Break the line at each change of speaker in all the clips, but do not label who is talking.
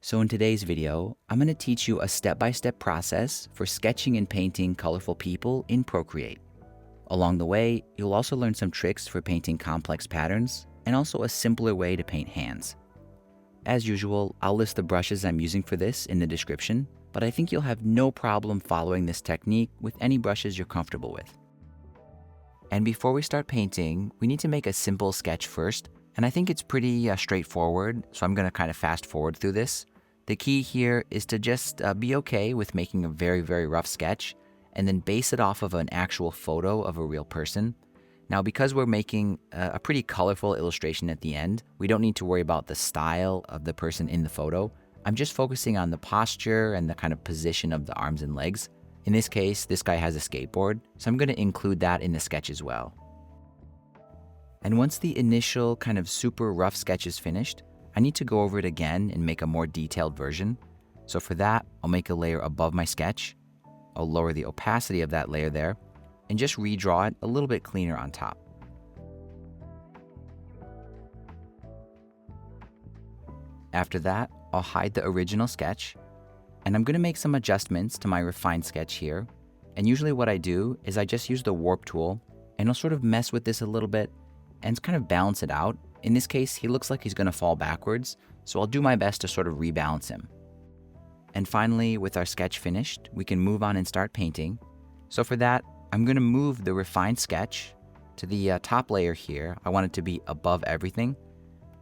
So in today's video, I'm going to teach you a step-by-step process for sketching and painting colorful people in Procreate. Along the way, you'll also learn some tricks for painting complex patterns and also a simpler way to paint hands. As usual, I'll list the brushes I'm using for this in the description, but I think you'll have no problem following this technique with any brushes you're comfortable with. And before we start painting, we need to make a simple sketch first, and I think it's pretty straightforward, so I'm going to kind of fast forward through this. The key here is to just be okay with making a very rough sketch and then base it off of an actual photo of a real person. Now, because we're making a pretty colorful illustration at the end, we don't need to worry about the style of the person in the photo. I'm just focusing on the posture and the kind of position of the arms and legs. In this case, this guy has a skateboard, so I'm going to include that in the sketch as well. And once the initial kind of super rough sketch is finished, I need to go over it again and make a more detailed version. So for that, I'll make a layer above my sketch. I'll lower the opacity of that layer there and just redraw it a little bit cleaner on top. After that, I'll hide the original sketch, and I'm going to make some adjustments to my refined sketch here. And usually what I do is I just use the warp tool and I'll sort of mess with this a little bit and kind of balance it out. In this case, he looks like he's going to fall backwards, so I'll do my best to sort of rebalance him. And finally, with our sketch finished, we can move on and start painting. So for that, I'm going to move the refined sketch to the top layer here. I want it to be above everything.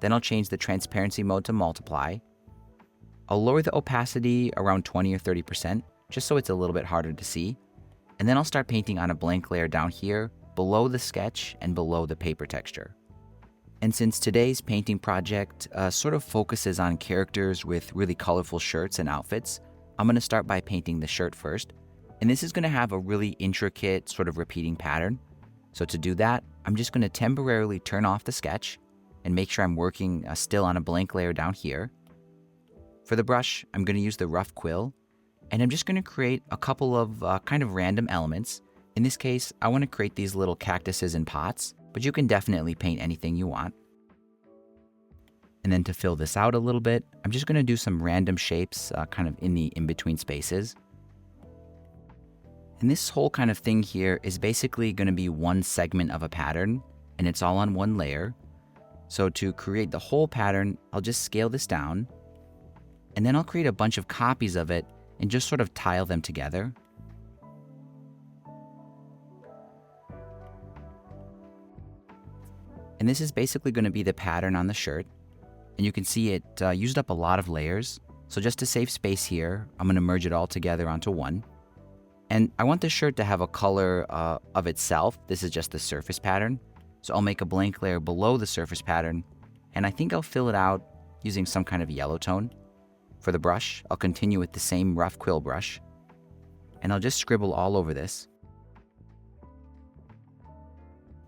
Then I'll change the transparency mode to multiply. I'll lower the opacity around 20 or 30%, just so it's a little bit harder to see. And then I'll start painting on a blank layer down here, below the sketch and below the paper texture. And since today's painting project sort of focuses on characters with really colorful shirts and outfits, I'm going to start by painting the shirt first. And this is going to have a really intricate sort of repeating pattern. So to do that, I'm just going to temporarily turn off the sketch and make sure I'm working still on a blank layer down here. For the brush, I'm going to use the rough quill, and I'm just going to create a couple of kind of random elements. In this case, I want to create these little cactuses and pots, but you can definitely paint anything you want. And then to fill this out a little bit, I'm just going to do some random shapes kind of in the in-between spaces. And this whole kind of thing here is basically going to be one segment of a pattern, and it's all on one layer. So to create the whole pattern, I'll just scale this down, and then I'll create a bunch of copies of it and just sort of tile them together. And this is basically going to be the pattern on the shirt. And you can see it used up a lot of layers. So just to save space here, I'm going to merge it all together onto one. And I want the shirt to have a color of itself. This is just the surface pattern. So I'll make a blank layer below the surface pattern. And I think I'll fill it out using some kind of yellow tone. For the brush, I'll continue with the same rough quill brush. And I'll just scribble all over this.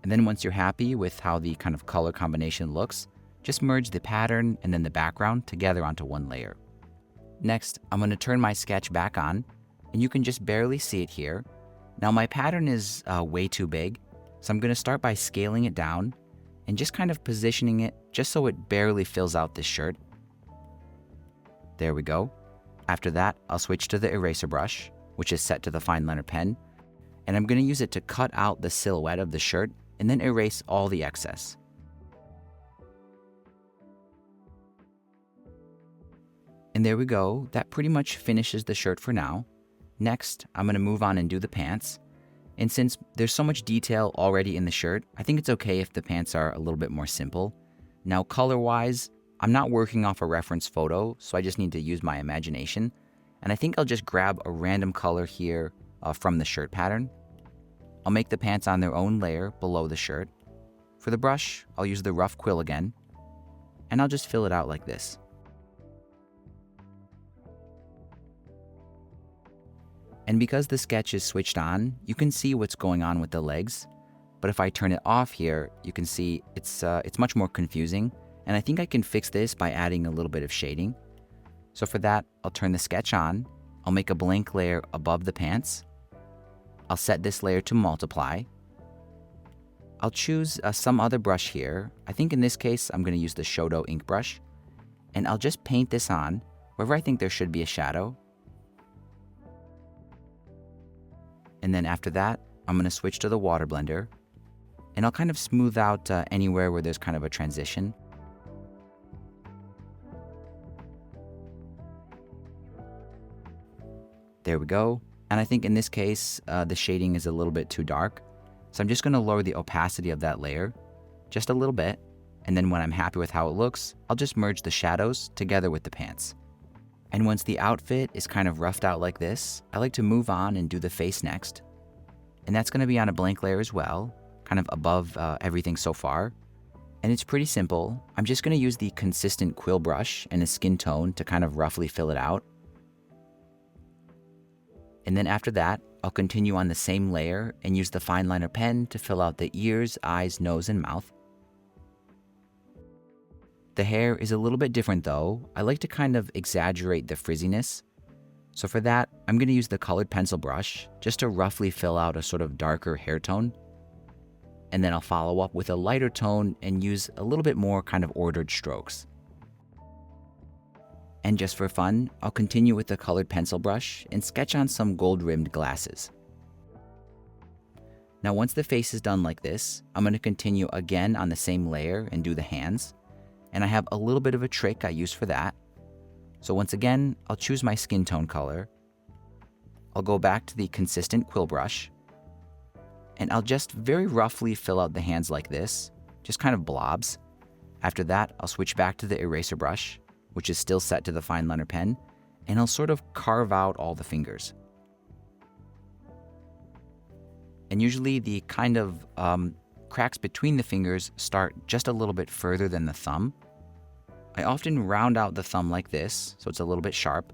And then once you're happy with how the kind of color combination looks, just merge the pattern and then the background together onto one layer. Next, I'm going to turn my sketch back on, and you can just barely see it here. Now my pattern is way too big, so I'm going to start by scaling it down and just kind of positioning it just so it barely fills out this shirt. There we go. After that, I'll switch to the eraser brush, which is set to the fine liner pen, and I'm going to use it to cut out the silhouette of the shirt and then erase all the excess. And there we go. That pretty much finishes the shirt for now. Next, I'm going to move on and do the pants. And since there's so much detail already in the shirt, I think it's okay if the pants are a little bit more simple. Now, color-wise, I'm not working off a reference photo, so I just need to use my imagination. And I think I'll just grab a random color here from the shirt pattern. I'll make the pants on their own layer below the shirt. For the brush, I'll use the rough quill again, and I'll just fill it out like this. And because the sketch is switched on, you can see what's going on with the legs. But if I turn it off here, you can see it's much more confusing. And I think I can fix this by adding a little bit of shading. So for that, I'll turn the sketch on. I'll make a blank layer above the pants. I'll set this layer to multiply. I'll choose some other brush here. I think in this case, I'm going to use the Shoto ink brush. And I'll just paint this on. wherever I think there should be a shadow. And then after that, I'm going to switch to the water blender, and I'll kind of smooth out anywhere where there's kind of a transition. There we go. And I think in this case, the shading is a little bit too dark. So I'm just going to lower the opacity of that layer just a little bit. And then when I'm happy with how it looks, I'll just merge the shadows together with the pants. And once the outfit is kind of roughed out like this, I like to move on and do the face next. And that's going to be on a blank layer as well, kind of above everything so far. And it's pretty simple. I'm just going to use the consistent quill brush and a skin tone to kind of roughly fill it out. And then after that, I'll continue on the same layer and use the fine liner pen to fill out the ears, eyes, nose, and mouth. The hair is a little bit different though. I like to kind of exaggerate the frizziness. So for that, I'm going to use the colored pencil brush just to roughly fill out a sort of darker hair tone. And then I'll follow up with a lighter tone and use a little bit more kind of ordered strokes. And just for fun, I'll continue with the colored pencil brush and sketch on some gold-rimmed glasses. Now once the face is done like this, I'm going to continue again on the same layer and do the hands. And I have a little bit of a trick I use for that. So once again, I'll choose my skin tone color. I'll go back to the consistent quill brush. And I'll just very roughly fill out the hands like this, just kind of blobs. After that, I'll switch back to the eraser brush, which is still set to the fine liner pen, and I'll sort of carve out all the fingers. And usually the kind of cracks between the fingers start just a little bit further than the thumb. I often round out the thumb like this, so it's a little bit sharp,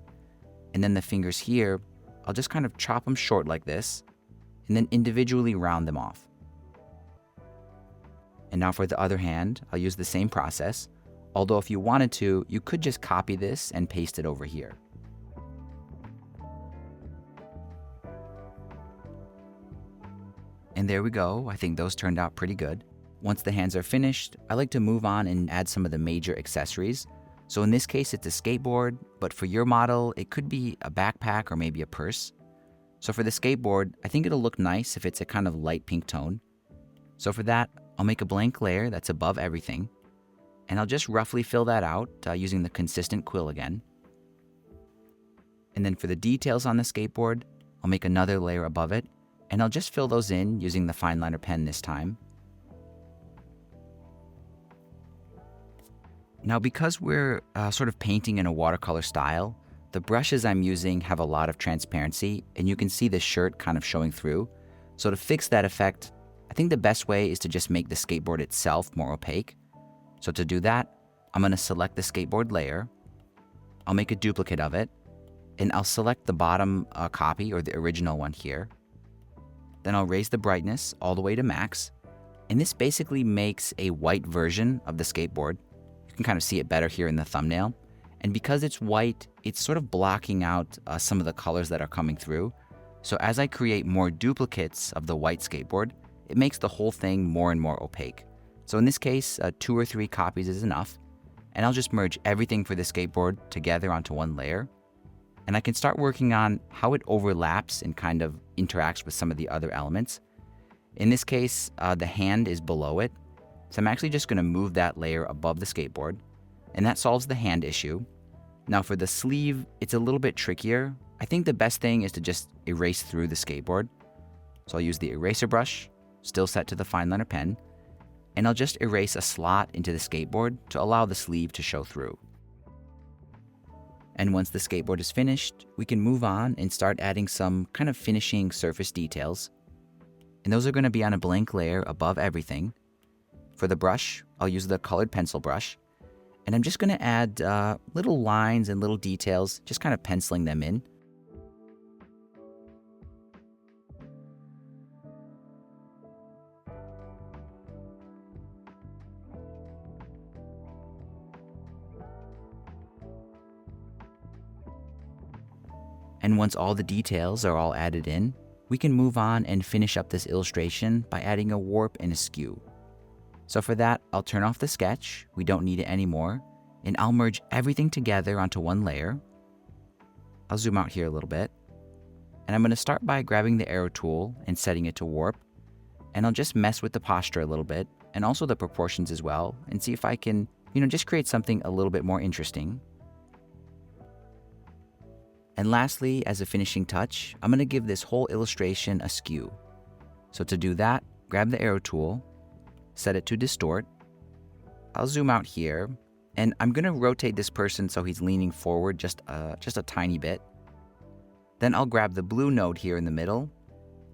and then the fingers here, I'll just kind of chop them short like this, and then individually round them off. And now for the other hand, I'll use the same process. Although if you wanted to, you could just copy this and paste it over here. And there we go. I think those turned out pretty good. Once the hands are finished, I like to move on and add some of the major accessories. So in this case, it's a skateboard, but for your model, it could be a backpack or maybe a purse. So for the skateboard, I think it'll look nice if it's a kind of light pink tone. So for that, I'll make a blank layer that's above everything. And I'll just roughly fill that out using the consistent quill again. And then for the details on the skateboard, I'll make another layer above it, and I'll just fill those in using the fine liner pen this time. Now because we're sort of painting in a watercolor style, the brushes I'm using have a lot of transparency, and you can see the shirt kind of showing through. So to fix that effect, I think the best way is to just make the skateboard itself more opaque. So to do that, I'm going to select the skateboard layer, I'll make a duplicate of it, and I'll select the bottom copy or the original one here. Then I'll raise the brightness all the way to max, and this basically makes a white version of the skateboard. You can kind of see it better here in the thumbnail, and because it's white, it's sort of blocking out some of the colors that are coming through. So as I create more duplicates of the white skateboard, it makes the whole thing more and more opaque. So in this case, 2 or 3 copies is enough, and I'll just merge everything for the skateboard together onto one layer. And I can start working on how it overlaps and kind of interacts with some of the other elements. In this case, the hand is below it, so I'm actually just going to move that layer above the skateboard, and that solves the hand issue. Now for the sleeve, it's a little bit trickier. I think the best thing is to just erase through the skateboard. So I'll use the eraser brush, still set to the fine liner pen, and I'll just erase a slot into the skateboard to allow the sleeve to show through. And once the skateboard is finished, we can move on and start adding some kind of finishing surface details. And those are going to be on a blank layer above everything. For the brush, I'll use the colored pencil brush, and I'm just going to add little lines and little details, just kind of penciling them in. And once all the details are all added in, we can move on and finish up this illustration by adding a warp and a skew. So for that, I'll turn off the sketch, we don't need it anymore, and I'll merge everything together onto one layer. I'll zoom out here a little bit. And I'm going to start by grabbing the arrow tool and setting it to warp. And I'll just mess with the posture a little bit and also the proportions as well and see if I can, just create something a little bit more interesting. And lastly, as a finishing touch, I'm going to give this whole illustration a skew. So to do that, grab the arrow tool, set it to distort. I'll zoom out here, and I'm going to rotate this person so he's leaning forward just a tiny bit. Then I'll grab the blue node here in the middle,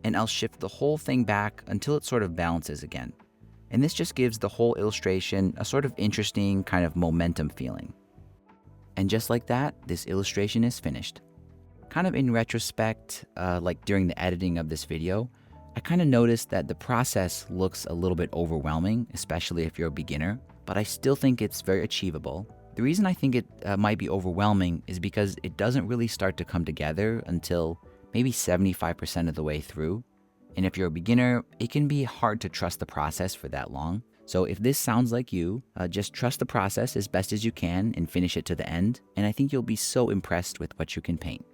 and I'll shift the whole thing back until it sort of balances again. And this just gives the whole illustration a sort of interesting kind of momentum feeling. And just like that, this illustration is finished. Kind of in retrospect, like during the editing of this video, I kind of noticed that the process looks a little bit overwhelming, especially if you're a beginner, but I still think it's very achievable. The reason I think it might be overwhelming is because it doesn't really start to come together until maybe 75% of the way through. And if you're a beginner, it can be hard to trust the process for that long. So if this sounds like you, just trust the process as best as you can and finish it to the end. And I think you'll be so impressed with what you can paint.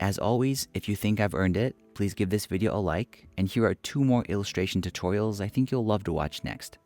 As always, if you think I've earned it, please give this video a like. And here are 2 more illustration tutorials I think you'll love to watch next.